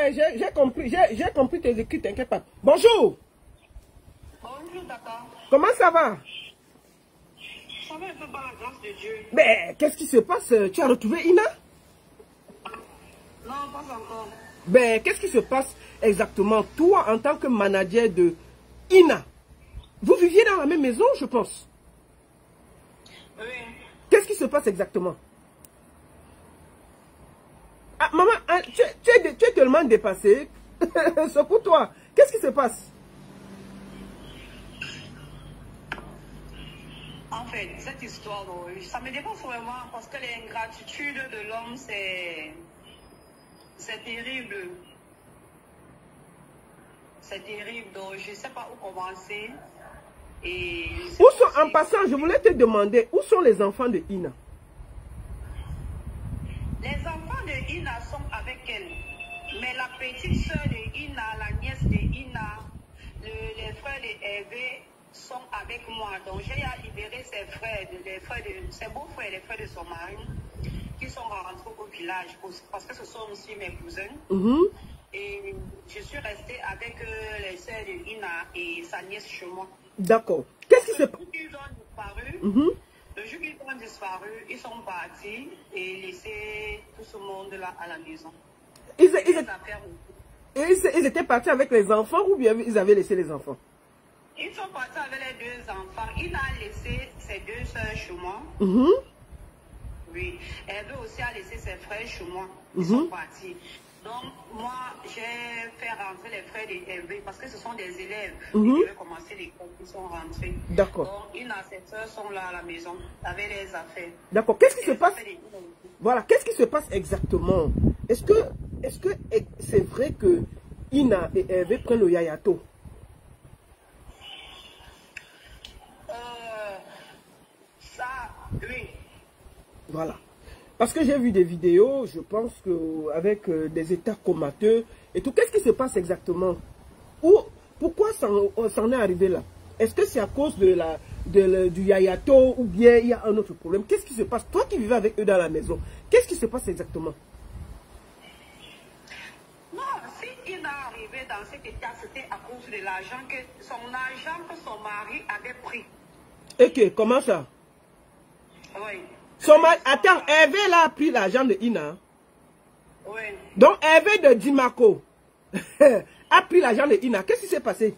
ouais, j'ai compris tes écrits, t'inquiète pas. Bonjour. Bonjour, d'accord. Comment ça va? Ça va un peu par la grâce de Dieu. Mais qu'est-ce qui se passe? Tu as retrouvé Ina? Non, pas encore. Ben, qu'est-ce qui se passe exactement? Toi, en tant que manager de Ina, vous viviez dans la même maison, je pense. Oui. Qu'est-ce qui se passe exactement? Ah, maman, hein, tu es tellement dépassée. C'est pour toi. Qu'est-ce qui se passe? En fait, cette histoire, ça me dépasse vraiment parce que l'ingratitude de l'homme, c'est terrible. C'est terrible, donc je ne sais pas où commencer. Et Où sont, en passant, je voulais te demander, où sont les enfants de Ina? Les enfants de Ina sont avec elle. Mais la petite soeur de Ina, la nièce de Ina, les frères de Hervé sont avec moi. Donc j'ai libéré ses frères, ses beaux-frères, les frères de son mari, qui sont rentrés au village parce que ce sont aussi mes cousins. Et je suis restée avec les sœurs de Ina et sa nièce chez moi. D'accord. Qu'est-ce qui se passe? Ils ont disparu. Le jour qu'ils ont disparu, ils sont partis et laissé tout ce monde-là à la maison. Ils étaient partis avec les enfants ou bien ils avaient laissé les enfants? Ils sont partis avec les deux enfants. Il a laissé ses deux soeurs chez moi. Oui. Elle aussi a laissé ses frères chez moi. Ils sont partis. Donc, moi, j'ai fait rentrer les frères de Hervé parce que ce sont des élèves. Ils devaient commencer l'école, ils sont rentrés. D'accord. Donc, une à ses soeurs sont là à la maison avec les affaires. D'accord. Qu'est-ce qui se passe? Voilà. Qu'est-ce qui se passe exactement? Est-ce que c'est vrai que Ina et Hervé prennent le yayato? Ça, oui. Voilà. Parce que j'ai vu des vidéos, je pense qu'avec des états comateux et tout. Qu'est-ce qui se passe exactement? Pourquoi on s'en est arrivé là? Est-ce que c'est à cause du yayato ou bien il y a un autre problème? Qu'est-ce qui se passe? Toi qui vivais avec eux dans la maison, qu'est-ce qui se passe exactement? Non, si il est arrivé dans cet état, c'était à cause de l'argent que son mari avait pris. Ok, comment ça? Oui. Attends, Hervé là a pris l'argent de Ina. Oui. Donc Hervé de Dimako a pris l'argent de Ina. Qu'est-ce qui s'est passé?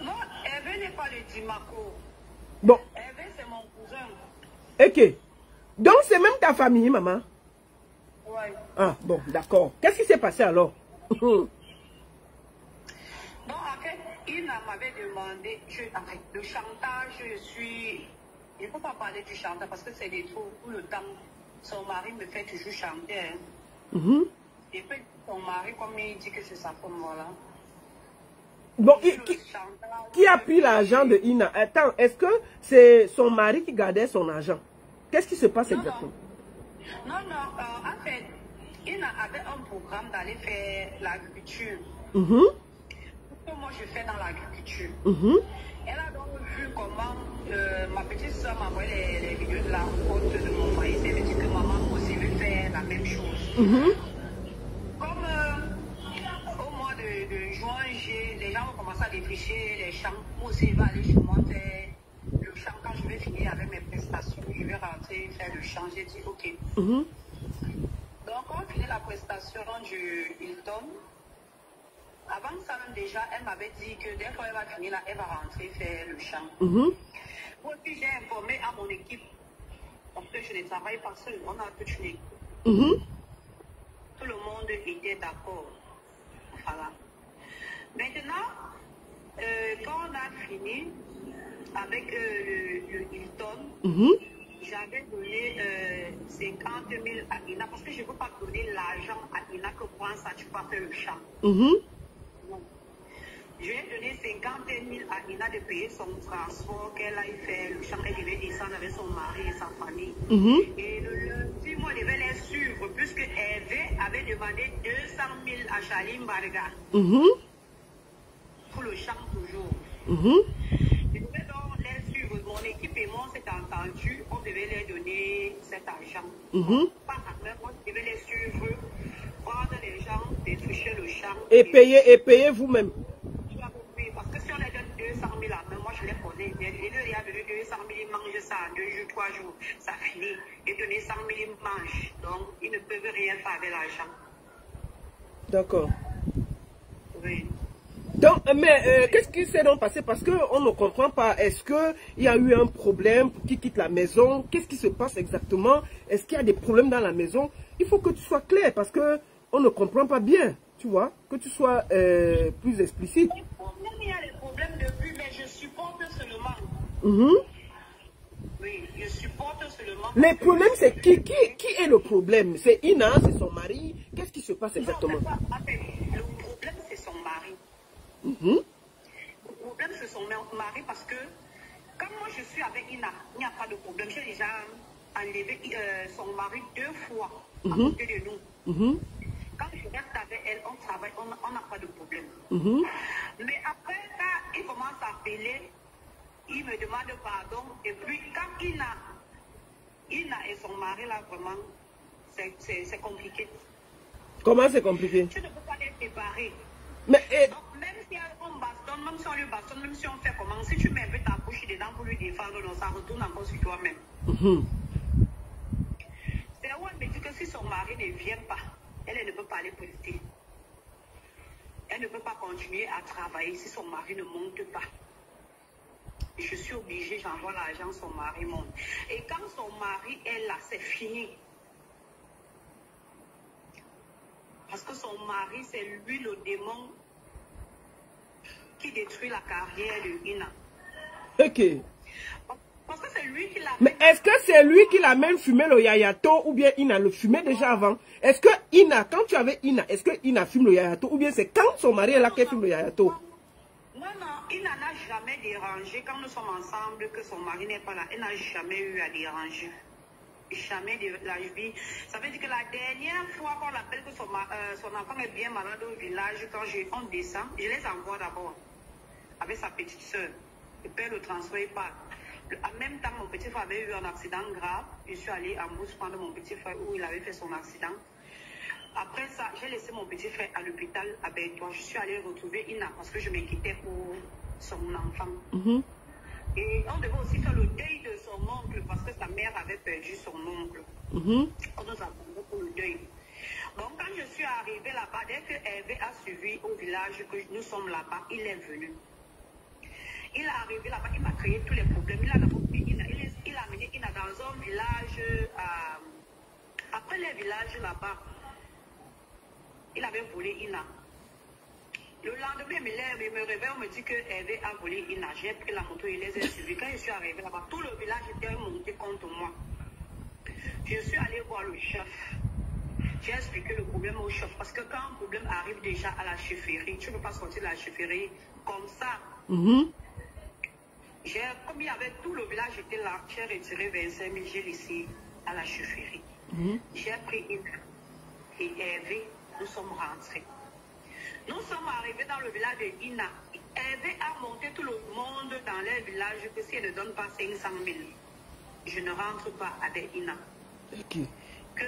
Non, Hervé n'est pas le Dimako. Bon. Hervé, c'est mon cousin. Ok. Donc c'est même ta famille, maman? Oui. Ah, bon, d'accord. Qu'est-ce qui s'est passé alors? Donc, en fait, Ina m'avait demandé, le chantage, je ne peux pas parler du chantage parce que c'est des trous tout le temps. Son mari me fait toujours chanter. Et puis, son mari, comme il dit que c'est sa femme, voilà. Bon, qui a pris l'argent de Ina? Attends, est-ce que c'est son mari qui gardait son argent? Qu'est-ce qui se passe exactement? Non, en fait, Ina avait un programme d'aller faire l'agriculture. Que moi je fais dans l'agriculture. Elle a donc vu comment ma petite soeur m'a envoyé les vidéos de la côte de mon maïs. Elle me dit que maman aussi veut faire la même chose. Comme au mois de juin, les gens vont commencer à défricher les champs. Moi aussi, je vais aller chez moi faire le champ. Quand je vais finir avec mes prestations, je vais rentrer faire le champ. J'ai dit ok. Donc, quand on finit la prestation du Hilton, avant ça même déjà, elle m'avait dit que dès qu'elle va finir là, elle va rentrer faire le champ. Moi aussi, j'ai informé à mon équipe, parce que je ne travaille pas seul, on a toute une équipe. Tout le monde était d'accord. Voilà. Maintenant, quand on a fini avec le Hilton, j'avais donné 50 000 à Ina, parce que je ne veux pas donner l'argent à Ina que prends ça, tu vas faire le champ. Je lui ai donné 50 000 à Ina de payer son transport, qu'elle aille faire le champ, elle devait descendre avec son mari et sa famille. Et le lundi, moi, je devais les suivre, puisque Hervé avait demandé 200 000 à Chalim Barga. Pour le champ toujours. Je devais donc les suivre. Mon équipe et moi, on s'est entendu, on devait leur donner cet argent. Pas à même, moi, je devais les suivre, prendre les gens, Et payer vous-même. Oui, parce que si on les donne 200 000 à main, moi je les connais. Il y a donné 200 000, ils mangent ça 2 jours, 3 jours, ça finit. Et donner 100 000, ils mangent. Donc, ils ne peuvent rien faire avec l'argent. D'accord. Oui. Donc, mais qu'est-ce qui s'est donc passé? Parce qu'on ne comprend pas. Est-ce qu'il y a eu un problème pour qu'il quitte la maison? Qu'est-ce qui se passe exactement? Est-ce qu'il y a des problèmes dans la maison? Il faut que tu sois clair parce qu'on ne comprend pas bien. Tu vois, que tu sois plus explicite. Il y a des problèmes depuis, mais je supporte seulement. Oui, je supporte seulement. Le problème, c'est qui est le problème? C'est Ina, c'est son mari? Qu'est-ce qui se passe exactement? Non, le problème, c'est son mari. Le problème, c'est son mari parce que quand moi je suis avec Ina, il n'y a pas de problème. J'ai déjà enlevé son mari 2 fois à côté de nous. Quand je reste avec elle, on travaille, on n'a pas de problème. Mais après, quand il commence à appeler, il me demande pardon. Et puis, quand Ina et son mari, là, vraiment, c'est compliqué. Comment c'est compliqué? Tu ne peux pas les séparer. Mais, donc, même si on bastonne, même si on lui bastonne, même si on fait comment, si tu mets un peu ta bouche dedans pour lui défendre, non, ça retourne encore sur toi-même. C'est là où elle me dit que si son mari ne vient pas, elle ne peut pas aller politique. Elle ne peut pas continuer à travailler si son mari ne monte pas. Je suis obligée, j'envoie l'argent, son mari monte. Et quand son mari est là, c'est fini. Parce que son mari, c'est lui le démon qui détruit la carrière de Ina. ok. Parce que c'est lui qui l'a... Mais est-ce que c'est lui qui l'a même fumé le yayato ou bien Ina le fumait déjà avant? Est-ce que Ina, quand tu avais Ina, est-ce que Ina fume le yayato ou bien c'est quand son mari est là qu'elle fume le yayato? Non, Ina n'a jamais dérangé. Quand nous sommes ensemble, que son mari n'est pas là, elle n'a jamais eu à déranger. Jamais de la vie. Ça veut dire que la dernière fois qu'on l'appelle que son enfant est bien malade au village, quand on descend, je les envoie d'abord avec sa petite soeur. Le père le transfère pas. En même temps, mon petit frère avait eu un accident grave. Je suis allée en Mousse prendre mon petit frère où il avait fait son accident. Après ça, j'ai laissé mon petit frère à l'hôpital à Bertois. Je suis allée retrouver Ina parce que je m'inquiétais pour son enfant. Et on devait aussi faire le deuil de son oncle parce que sa mère avait perdu son oncle. On nous a pour le deuil. Donc quand je suis arrivée là-bas, dès que Hervé a suivi au village que nous sommes là-bas, il est venu. Il est arrivé là-bas, il m'a créé tous les problèmes. Il a amené Ina dans un village, après les villages là-bas, il avait volé Ina. Le lendemain, il me réveille, on me dit que Hervé a volé Ina. J'ai pris la moto et les ai suivis. Quand je suis arrivé là-bas, tout le village était monté contre moi. Je suis allée voir le chef. J'ai expliqué le problème au chef. Parce que quand un problème arrive déjà à la chefferie, tu ne peux pas sortir de la chefferie comme ça. Comme il y avait tout le village était là, j'ai retiré 25 000, j'ai laissé à la chefferie. J'ai pris Ina et Hervé, nous sommes rentrés. Nous sommes arrivés dans le village de Ina. Hervé a monté tout le monde dans les villages que si elle ne donne pas 500 000, je ne rentre pas avec Ina. Que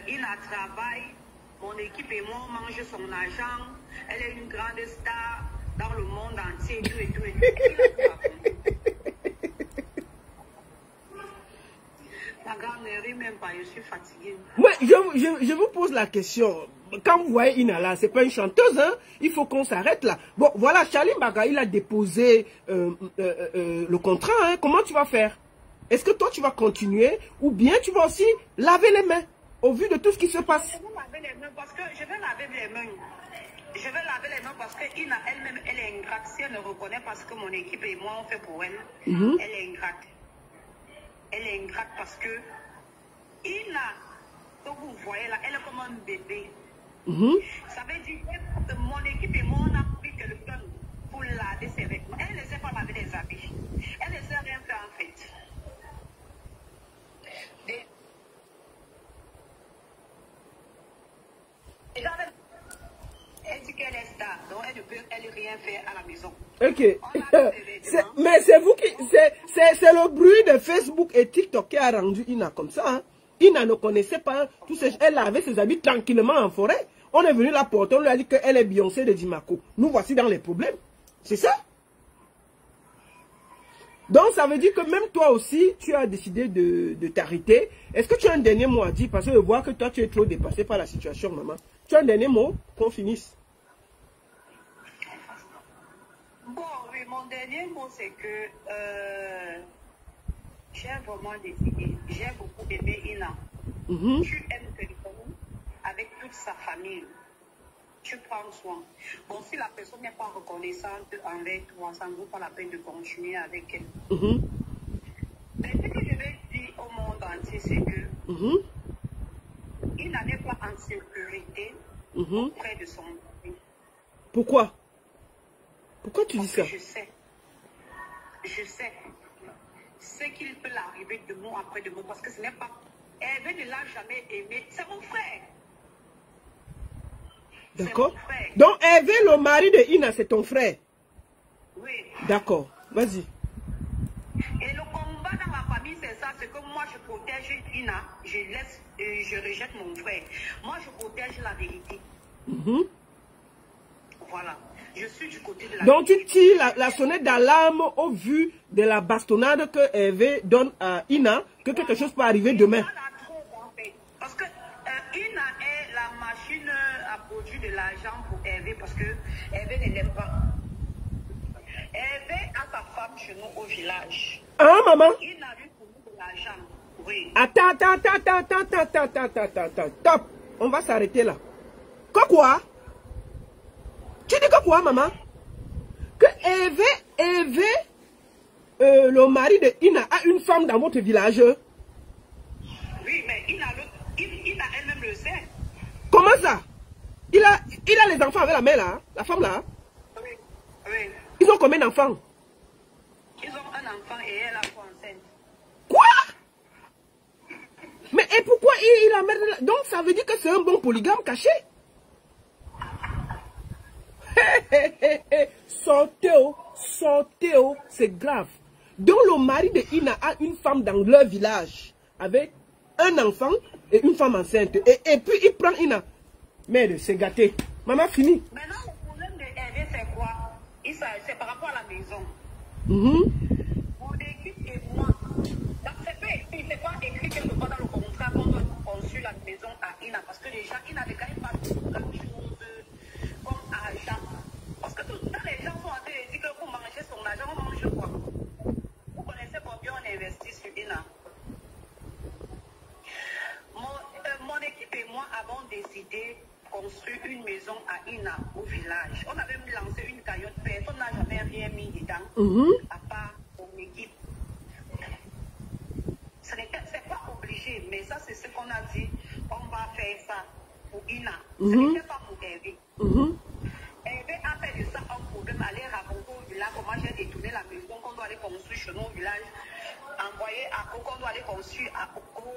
Ina travaille, mon équipe et moi on mange son argent, elle est une grande star dans le monde entier, tout et tout et tout. La grande ne rit même pas, je suis fatiguée. Ouais, je vous pose la question. Quand vous voyez Ina là, c'est pas une chanteuse, hein? Il faut qu'on s'arrête là. Bon, voilà, Charlie Mbaga, il a déposé le contrat, hein? Comment tu vas faire? Est-ce que toi tu vas continuer ou bien tu vas aussi laver les mains au vu de tout ce qui se passe? Je vais laver les mains parce que je vais laver les mains. Je vais laver les mains parce que Ina elle-même, elle est ingrate. Si elle ne reconnaît pas ce que mon équipe et moi on fait pour elle, elle est ingrate. Elle est ingrate parce que Ina, que vous voyez là, elle est comme un bébé. Ça veut dire que mon équipe et moi, on a pris quelqu'un pour laver ses vêtements. Elle ne sait pas laver les habits. Elle ne sait rien faire en fait. Elle dit qu'elle est star, donc elle ne peut rien faire à la maison. Ok. Mais c'est vous qui... C'est le bruit de Facebook et TikTok qui a rendu Ina comme ça. Hein. Ina ne connaissait pas tous ces... Elle lavait ses habits tranquillement en forêt. On est venu la porter, on lui a dit qu'elle est Beyoncé de Dimako. Nous voici dans les problèmes. C'est ça? Donc, ça veut dire que même toi aussi, tu as décidé de t'arrêter. Est-ce que tu as un dernier mot à dire? Parce que je vois que toi, tu es trop dépassé par la situation, maman. Tu as un dernier mot? Qu'on finisse. Bon, oui, mon dernier mot, c'est que j'ai vraiment décidé. J'ai beaucoup aimé Ina. Tu aimes quelqu'un avec toute sa famille. Tu prends soin. Bon, si la personne n'est pas reconnaissante envers toi, ça ne vaut pas la peine de continuer avec elle. Mais ce que je vais dire au monde entier, c'est que il n'est pas en sécurité auprès de son mari. Pourquoi? Pourquoi tu dis ça? Je sais ce qu'il peut l'arriver de moi après de moi, parce que ce n'est pas... Elle ne l'a jamais aimé. C'est mon frère. D'accord. Donc, Hervé, le mari de Ina, c'est ton frère? Oui. D'accord. Vas-y. Et le combat dans ma famille, c'est ça. C'est que moi, je protège Ina. Je rejette mon frère. Moi, je protège la vérité. Voilà. Je suis du côté de la Donc, tu tires la sonnette d'alarme au vu de la bastonnade que Hervé donne à Ina, que quelque chose peut arriver demain. Parce que Ina est la machine à produire de l'argent pour Hervé, parce que Hervé ne l'aime pas. Hervé a sa femme chez nous au village. Hein, maman? Ina lui fournit de l'argent. Oui. Attends. Stop. On va s'arrêter là. Quoi? Tu dis que quoi, maman? Que Hervé, le mari de Ina, a une femme dans votre village? Oui, mais Ina elle-même le sait. Comment ça? Il a les enfants avec la mère là, la femme là? Oui. Ils ont combien d'enfants? Ils ont un enfant et elle a quoi enceinte. Quoi? Mais et pourquoi il a mère là? Donc ça veut dire que c'est un bon polygame caché? Sortez, c'est grave. Donc le mari de Ina a une femme dans leur village avec un enfant et une femme enceinte. Et puis il prend Ina. Merde, c'est gâté. Maman, fini. Maintenant, le problème de Hervé, c'est quoi? C'est par rapport à la maison. Mon équipe et moi, c'est pas écrit quelque part dans le contrat qu'on doit construire la maison à Ina. Parce que déjà, Ina ne gagne pas grand-chose comme argent. Parce que tout ça, les gens sont en train de dire que pour manger son argent, on mange quoi? Vous connaissez combien on investit sur Ina? Mon équipe et moi avons décidé de construire une maison à Ina, au village. On avait lancé une cagnotte, personne n'a jamais rien mis dedans, à part mon équipe. C'est pas obligé, mais ça c'est ce qu'on a dit. On va faire ça pour Ina. Ce n'était pas pour Hervé. Hervé a fait de ça un problème, aller raconter au village comment j'ai détourné la maison qu'on doit aller construire chez nous au village, envoyer à Coco, qu'on doit aller construire à Coco.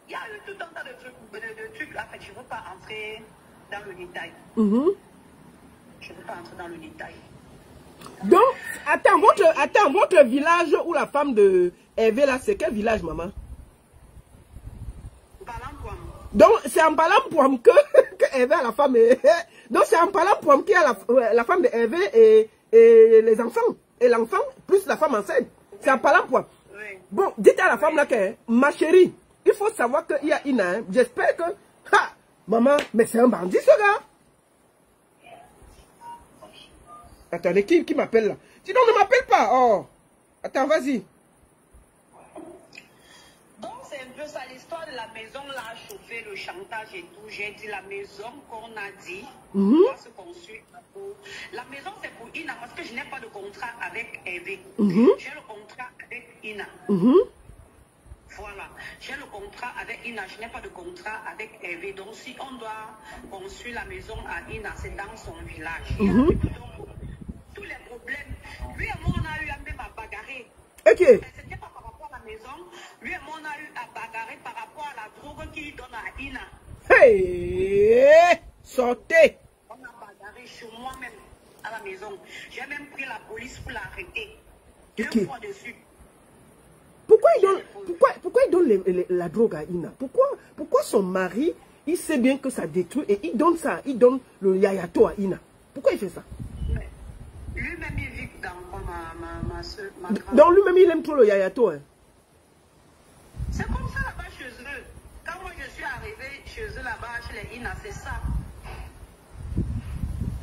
Il y a tout un tas de trucs. En fait, je ne veux pas entrer dans le détail. Je ne veux pas entrer dans le détail. Donc, attends, votre village où la femme de Hervé là, c'est quel village, maman? Balampoam. Donc, c'est en Balampoam que Hervé a la femme. Donc, c'est en Balampoam qu'il y a la femme de Hervé et les enfants. Et l'enfant, plus la femme enceinte. C'est en Balampoam. Oui. Bon, dites à la femme là que, ma chérie, il faut savoir qu'il y a Ina. Hein. J'espère que... Ha, maman, mais c'est un bandit ce gars. Attendez, qui m'appelle là? Sinon, ne m'appelle pas. Oh. Attends, vas-y. Donc, c'est un peu ça, l'histoire de la maison, là, chauffé, le chantage et tout. J'ai dit la maison qu'on a dit, doit se construire. La maison, c'est pour Ina, parce que je n'ai pas de contrat avec Hervé. J'ai le contrat avec Ina. Voilà, j'ai le contrat avec Ina, je n'ai pas de contrat avec Hervé. Donc, si on doit construire la maison à Ina, c'est dans son village. Tous les problèmes. Lui et moi, on a eu même à bagarrer. Ok. Ce n'était pas par rapport à la maison. Lui et moi, on a eu à bagarrer par rapport à la drogue qu'il donne à Ina. Hey, sortez. On a bagarré chez moi-même à la maison. J'ai même pris la police pour l'arrêter. 2 fois dessus. Pourquoi il donne la drogue à Ina? Pourquoi son mari, Il sait bien que ça détruit et il donne ça, il donne le yayato à Ina. Pourquoi il fait ça? Lui-même, il vit dans ma soeur, ma grande. Donc lui-même, il aime trop le yayato. Hein. C'est comme ça là-bas chez eux. Quand moi je suis arrivée chez eux là-bas, chez les Ina, c'est ça.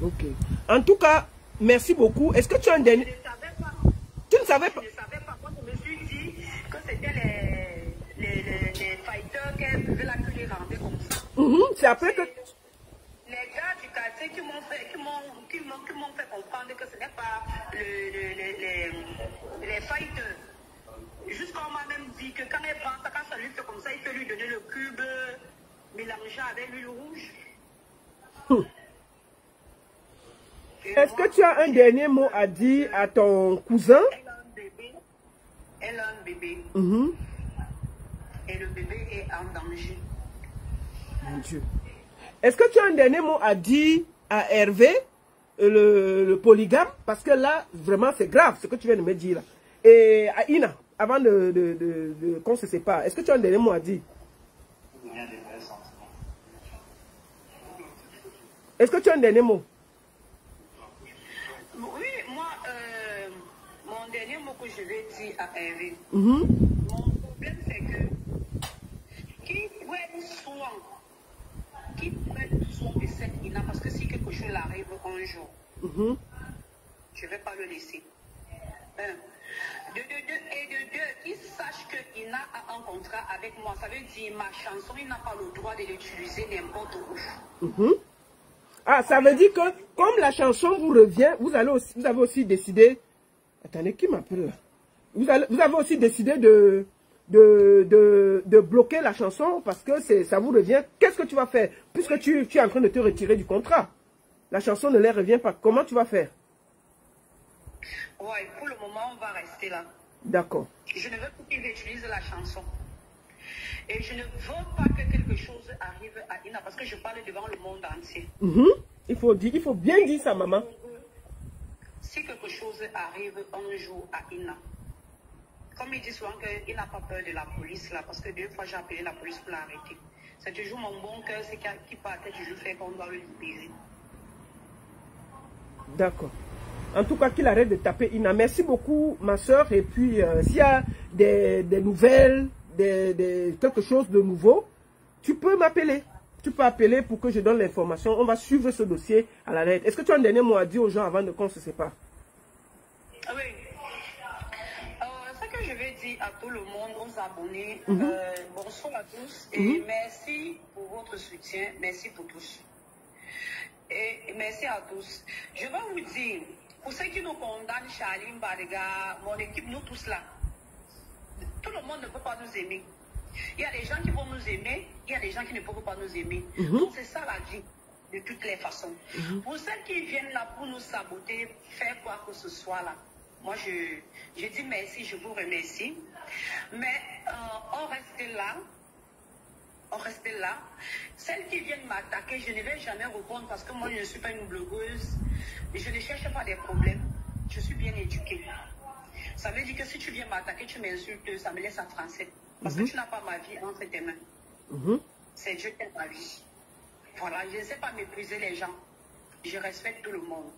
Ok. En tout cas, merci beaucoup. Est-ce que tu as un dernier... Je ne savais pas. Tu ne savais pas? Je ne savais pas. Moi, je me suis dit que c'était les fighters qu'elles faisaient la queue les rendaient comme ça. C'est après que... Les gars du quartier qui m'ont fait comprendre que ce n'est pas les fighters. Jusqu'à on m'a même dit que quand elle prend ça, quand ça lui fait comme ça, il faut lui donner le cube mélangé avec l'huile rouge. Est-ce que tu as un dernier mot à dire à ton cousin? Elle a un bébé. Et le bébé est en danger. Mon Dieu. Est-ce que tu as un dernier mot à dire à Hervé, le polygame? Parce que là, vraiment, c'est grave ce que tu viens de me dire là. Et à Ina, avant qu'on se sépare, est-ce que tu as un dernier mot à dire? Est-ce que tu as un dernier mot? Oui, moi, mon dernier mot que je vais dire à Hervé, Mhm. mon problème c'est que qui prenne soin de cette Ina, parce que si quelque chose arrive un jour, je ne vais pas le laisser. De deux, qu'il sache que Ina a un contrat avec moi. Ça veut dire ma chanson, il n'a pas le droit de l'utiliser n'importe où. Ah, ça veut dire que comme la chanson vous revient, vous avez aussi décidé... Attendez, qui m'appelle là? Vous avez aussi décidé de bloquer la chanson parce que ça vous revient. Qu'est-ce que tu vas faire? Puisque tu es en train de te retirer du contrat. La chanson ne leur revient pas. Comment tu vas faire? Ouais, pour le moment, on va rester là. D'accord. Je ne veux pas qu'ils utilisent la chanson. Et je ne veux pas que quelque chose arrive à Ina parce que je parle devant le monde entier. Il faut bien dire ça, maman. Si quelque chose arrive un jour à Ina, comme il dit souvent qu'il n'a pas peur de la police là, parce que 2 fois j'ai appelé la police pour l'arrêter. C'est toujours mon bon cœur, c'est qui partait toujours faire qu'on doit le libérer. D'accord. En tout cas, qu'il arrête de taper Ina. Merci beaucoup, ma soeur. Et puis, s'il y a des nouvelles, quelque chose de nouveau, tu peux m'appeler. Tu peux appeler pour que je donne l'information. On va suivre ce dossier à la lettre. Est-ce que tu as un dernier mot à dire aux gens avant qu'on se sépare? Oui. Ce que je vais dire à tout le monde, aux abonnés, bonsoir à tous et merci pour votre soutien. Merci pour tous. Et merci à tous. Je vais vous dire, pour ceux qui nous condamnent, Charlie, Mbariga, mon équipe, nous tous là, tout le monde ne peut pas nous aimer. Il y a des gens qui vont nous aimer, il y a des gens qui ne peuvent pas nous aimer. Donc c'est ça la vie, de toutes les façons. Pour ceux qui viennent là pour nous saboter, faire quoi que ce soit là, moi je dis merci, je vous remercie. Mais on reste là. On reste là. Celles qui viennent m'attaquer, je ne vais jamais répondre parce que moi je ne suis pas une blogueuse. Je ne cherche pas des problèmes. Je suis bien éduquée. Ça veut dire que si tu viens m'attaquer, tu m'insultes, ça me laisse en français. Parce que tu n'as pas ma vie entre tes mains. C'est Dieu qui a ma vie. Voilà, je ne sais pas mépriser les gens. Je respecte tout le monde.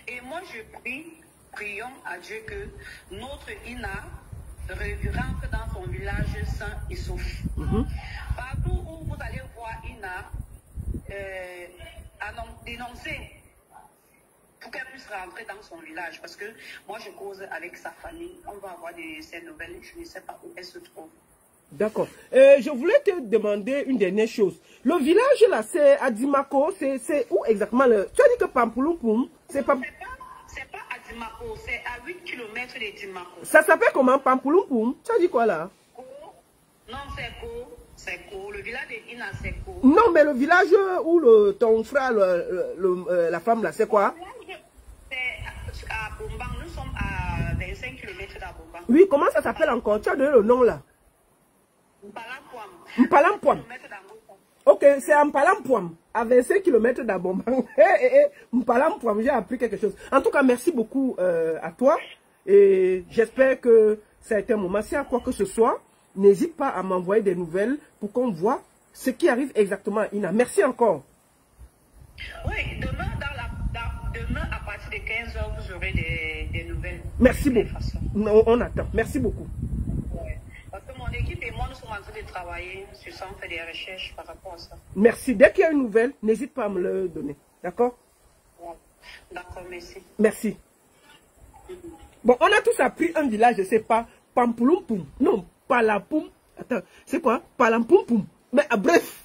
Et moi, je prions à Dieu que notre Ina rentre dans son village sain et sauf. Partout où vous allez voir Ina dénoncer pour qu'elle puisse rentrer dans son village. Parce que moi, je cause avec sa famille. On va avoir ces nouvelles. Je ne sais pas où elle se trouve. D'accord. Je voulais te demander une dernière chose. Le village là, c'est à Dimako. C'est où exactement? Tu as dit que Pampouloupoum, c'est pas... C'est pas à Dimako, c'est à 8 km de Dimako. Ça s'appelle comment? Pampouloupoum? Tu as dit quoi là? Non, c'est Ko. C'est Ko. Le village de Ina, c'est Ko. Non, mais le village où ton frère, la femme là, c'est quoi? C'est à Bombang. Nous sommes à 25 km d'Abombang. Oui, comment ça s'appelle encore? Tu as donné le nom là? Mpalampoam. Mpalampoam. Ok, c'est à Mpalampoam, à 25 km d'Abombang. Mpalampoam, j'ai appris quelque chose. En tout cas, merci beaucoup à toi. Et j'espère que ça a été un moment. Si à quoi que ce soit, n'hésite pas à m'envoyer des nouvelles pour qu'on voit ce qui arrive exactement à Ina. Merci encore. Oui, demain, demain à partir de 15 h, vous aurez des nouvelles. Merci beaucoup. On attend. Merci beaucoup. Ouais. Parce que mon équipe et moi, nous sommes en train de travailler sur ça, on fait des recherches par rapport à ça. Merci. Dès qu'il y a une nouvelle, n'hésite pas à me le donner. D'accord? Ouais. D'accord, merci. Merci. Bon, on a tous appris un village, je ne sais pas, Pampouloumpum. Non, Palapoum. Attends, c'est quoi? Palampoum. Mais bref,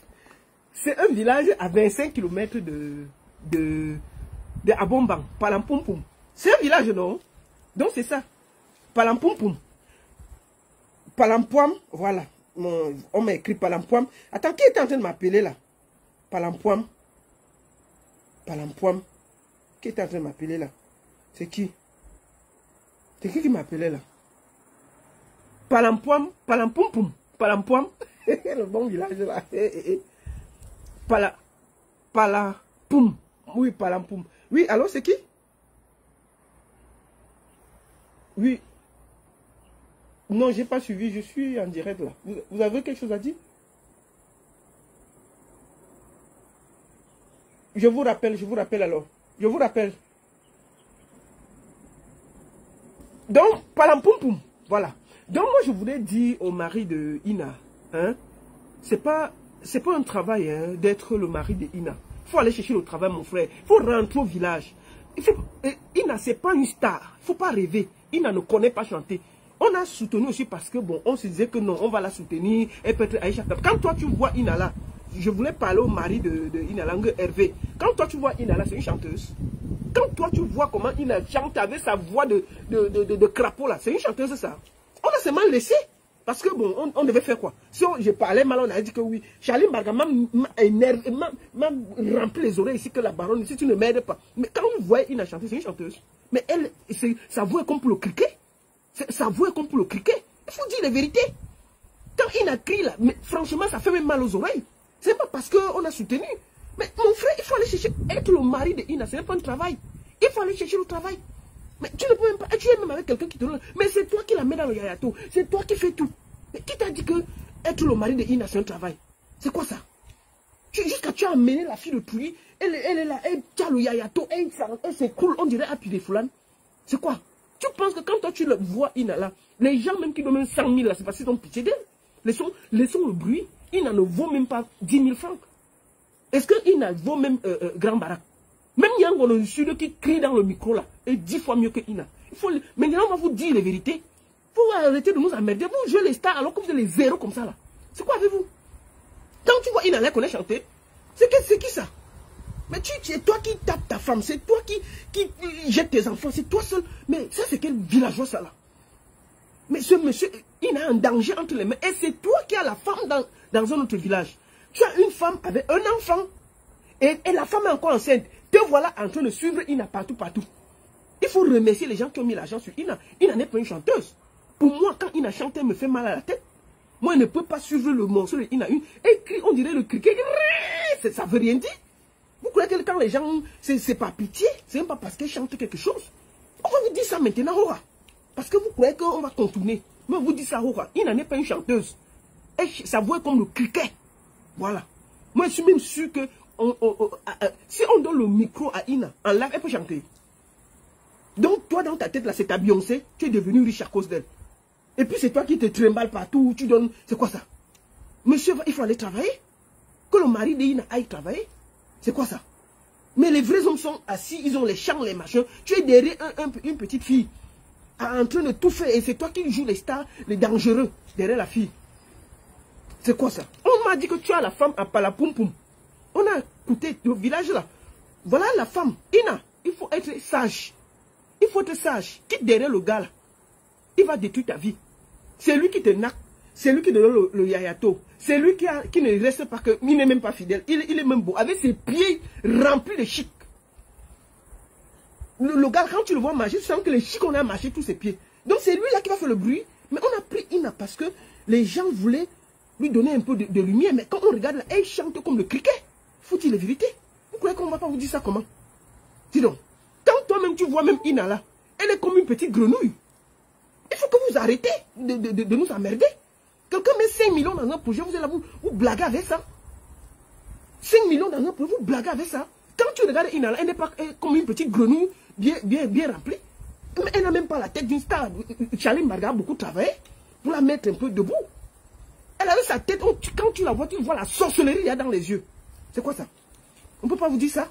c'est un village à 25 km de Abombang. Palampoum. C'est un village, non? Donc c'est ça. Palampoum. Palampoum, voilà. On m'a écrit Palampoum. Attends, qui est en train de m'appeler là? Palampoum. Qui est en train de m'appeler là? C'est qui? C'est qui m'appelait là? Palampoum. Le bon village là. Palapoum. Oui, Palampoum. Oui, alors c'est qui? Oui. Non, j'ai pas suivi, je suis en direct là. Vous avez quelque chose à dire? Je vous rappelle alors. Je vous rappelle. Donc, Palampoum, voilà. Donc, moi, je voulais dire au mari de Ina, hein, c'est pas un travail hein, d'être le mari de Ina. Il faut aller chercher le travail, mon frère. Il faut rentrer au village. Ina, c'est pas une star. Il ne faut pas rêver. Ina ne connaît pas chanter. On a soutenu aussi parce que, bon, on se disait que non, on va la soutenir. Elle peut être Aïcha. Quand toi, tu vois Ina là, je voulais parler au mari de Ina Langue, Hervé. Quand toi, tu vois Ina là, c'est une chanteuse. Quand toi, tu vois comment Ina chante avec sa voix de crapaud là, c'est une chanteuse ça. On a seulement laissé. Parce que bon, on devait faire quoi? Si je parlais mal, on a dit que oui. Charlie Marga m'a rempli les oreilles ici que la baronne, si tu ne m'aides pas. Mais quand vous voyez Ina chanter, c'est une chanteuse. Mais elle, sa voix est comme pour le criquet. Sa voix est comme pour le criquet. Il faut dire la vérité. Quand Ina crie là, mais franchement, ça fait même mal aux oreilles. C'est pas parce qu'on a soutenu. Mais mon frère, il faut aller chercher. Être le mari de Ina, ce n'est pas un travail. Il faut aller chercher le travail. Mais tu ne peux même pas. Tu es même avec quelqu'un qui te donne. Mais c'est toi qui la mets dans le yayato. C'est toi qui fais tout. Mais qui t'a dit que être le mari de Ina, c'est un travail? C'est quoi ça? Jusqu'à tu as amené la fille de Touy. Elle est là. Elle tient le yayato. Elle s'écroule. On dirait à des Foulane. C'est quoi? Tu penses que quand toi tu le vois Ina là, les gens même qui donnent 100 000 là, c'est parce qu'ils ont pitié d'elle. Laissons le bruit. Ina ne vaut même pas 10 000 francs. Est-ce que Ina vaut même Grand Barak? Même Yango le sud qui crie dans le micro là, est 10 fois mieux que Ina. Maintenant, on va vous dire les vérités. Vous arrêtez de nous emmerder. Vous jouez les stars alors que vous êtes les zéros comme ça là. C'est quoi avec vous? Quand tu vois Ina là qu'on est chanté, c'est qui ça? Mais c'est toi qui tapes ta femme, c'est toi qui jette tes enfants, c'est toi seul. Mais ça c'est quel villageois ça là? Mais ce monsieur, il a un danger entre les mains. Et c'est toi qui as la femme dans un autre village. Tu as une femme avec un enfant. Et la femme est encore enceinte. Te voilà en train de suivre Ina partout. Il faut remercier les gens qui ont mis l'argent sur Ina. Ina n'est pas une chanteuse. Pour moi, quand Ina chante, elle me fait mal à la tête. Moi, je ne peux pas suivre le morceau de Ina. Elle crie, on dirait le criquet. Ça ne veut rien dire. Vous croyez que quand les gens, c'est pas pitié, c'est même pas parce qu'elle chante quelque chose. Pourquoi vous dites ça maintenant, Hora? Parce que vous croyez qu'on va contourner. Mais vous dites ça, Hora. Ina n'est pas une chanteuse. Sa voix est comme le criquet. Voilà. Moi, je suis même sûr que si on donne le micro à Ina, en live, elle peut chanter. Donc, toi, dans ta tête, là, c'est ta Beyoncé. Tu es devenu riche à cause d'elle. Et puis, c'est toi qui te trimbales partout. Tu donnes... C'est quoi ça? Monsieur, il faut aller travailler. Que le mari d'Ina aille travailler. C'est quoi ça? Mais les vrais hommes sont assis. Ils ont les chants, les machins. Tu es derrière une petite fille. En train de tout faire. Et c'est toi qui joues les stars, les dangereux, derrière la fille. C'est quoi ça? On m'a dit que tu as la femme à Palapoum. On a écouté le village là. Voilà la femme. Ina, il faut être sage. Il faut être sage. Quitte derrière le gars là. Il va détruire ta vie. C'est lui qui te naque. C'est lui qui te donne le yayato. C'est lui qui ne reste pas que... Il n'est même pas fidèle. Il est même beau. Avec ses pieds remplis de chic. Le gars, quand tu le vois marcher, tu sens que les chics, on a marché tous ses pieds. Donc c'est lui là qui va faire le bruit. Mais on a pris Ina parce que les gens voulaient lui donner un peu de lumière. Mais quand on regarde là, elle chante comme le criquet. Faut-il la vérité? Vous croyez qu'on ne va pas vous dire ça comment? Dis donc. Quand toi-même tu vois même Ina là, elle est comme une petite grenouille. Il faut que vous arrêtez de nous emmerder. Quelqu'un met 5 millions dans un projet, vous allez vous blaguer avec ça. 5 millions dans un projet, vous blaguez avec ça. Quand tu regardes Inala, elle n'est pas comme une petite grenouille bien remplie. Mais elle n'a même pas la tête d'une star. Charlie Marga a beaucoup travaillé pour la mettre un peu debout. Elle avait sa tête, quand tu la vois, tu vois la sorcellerie qu'il y a dans les yeux. C'est quoi ça? On ne peut pas vous dire ça?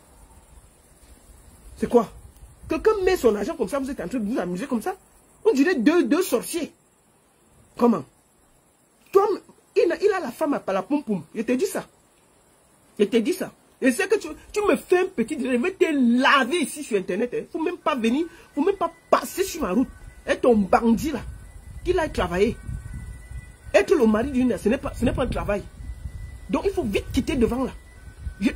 C'est quoi? Quelqu'un met son argent comme ça, vous êtes en train de vous amuser comme ça? On dirait deux sorciers. Comment? Toi, il a la femme à la poum-poum. Je t'ai dit ça. Je t'ai dit ça. Je sais que tu me fais un petit... Je vais te laver ici sur Internet. Il ne faut même pas venir. Il ne faut même pas passer sur ma route. Et ton bandit là, qu'il a travaillé. Être le mari d'une, ce n'est pas un travail. Donc il faut vite quitter devant là.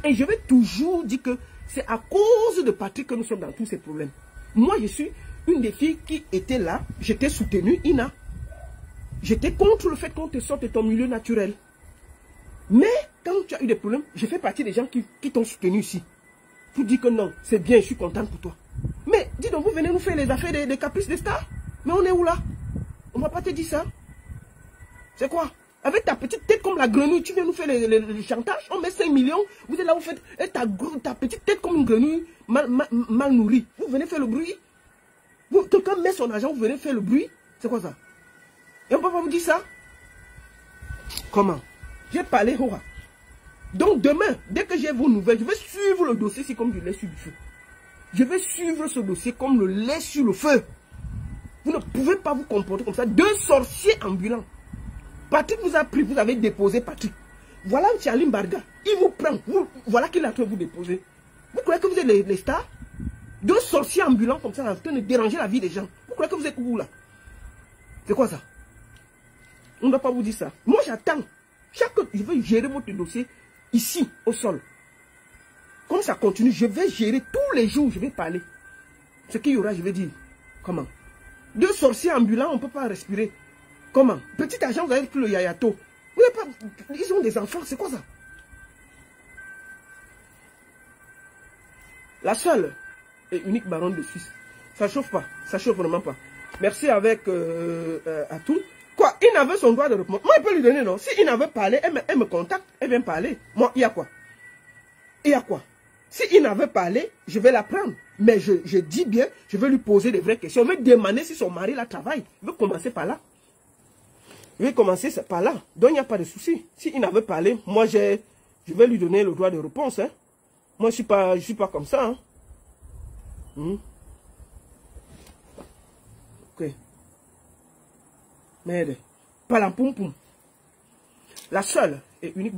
Et je vais toujours dire que c'est à cause de Patrick que nous sommes dans tous ces problèmes. Moi, je suis une des filles qui était là. J'étais soutenue, Ina. J'étais contre le fait qu'on te sorte de ton milieu naturel. Mais quand tu as eu des problèmes, je fais partie des gens qui t'ont soutenu ici. Pour dire que non, c'est bien, je suis contente pour toi. Mais dis donc, vous venez nous faire les affaires des caprices des stars. Mais on est où là? On ne va pas te dire ça. C'est quoi? Avec ta petite tête comme la grenouille, tu viens nous faire le chantage. On met 5 millions, vous êtes là, vous faites et ta petite tête comme une grenouille mal nourrie. Vous venez faire le bruit. Quelqu'un met son argent, vous venez faire le bruit. C'est quoi ça? Et on ne peut pas vous dire ça? Comment? J'ai parlé, Hora. Donc demain, dès que j'ai vos nouvelles, je vais suivre le dossier ici comme du lait sur le feu. Je vais suivre ce dossier comme le lait sur le feu. Vous ne pouvez pas vous comporter comme ça. 2 sorciers ambulants. Patrick vous a pris, vous avez déposé Patrick. Voilà Charlie Mbarga. Il vous prend. Voilà qu'il est en train de vous déposer. Vous croyez que vous êtes les stars? 2 sorciers ambulants comme ça en train de déranger la vie des gens. Vous croyez que vous êtes où là? C'est quoi ça? On ne doit pas vous dire ça. Moi j'attends. Je vais gérer votre dossier ici, au sol. Comme ça continue, je vais gérer tous les jours, je vais parler. Ce qu'il y aura, je vais dire. Comment? 2 sorciers ambulants, on ne peut pas respirer. Comment? Petit agent, vous avez pris le yayato. Ils ont des enfants, c'est quoi ça? La seule et unique baronne de Suisse. Ça ne chauffe pas, ça chauffe vraiment pas. Merci avec à tout. Quoi? Il n'avait son droit de répondre. Moi, je peux lui donner, non? Si il n'avait parlé, elle me contacte, elle vient parler. Moi, il y a quoi? Il y a quoi? Si il n'avait parlé, je vais la prendre. Mais je dis bien, je vais lui poser des vraies questions. Je vais demander si son mari la travaille. Je vais commencer par là. Je vais commencer par là. Donc, il n'y a pas de souci. Si il n'avait parlé, moi, je vais lui donner le droit de réponse. Hein. Moi, je ne suis pas comme ça. Hein. Ok. Merde. Pas la poum poum. La seule et unique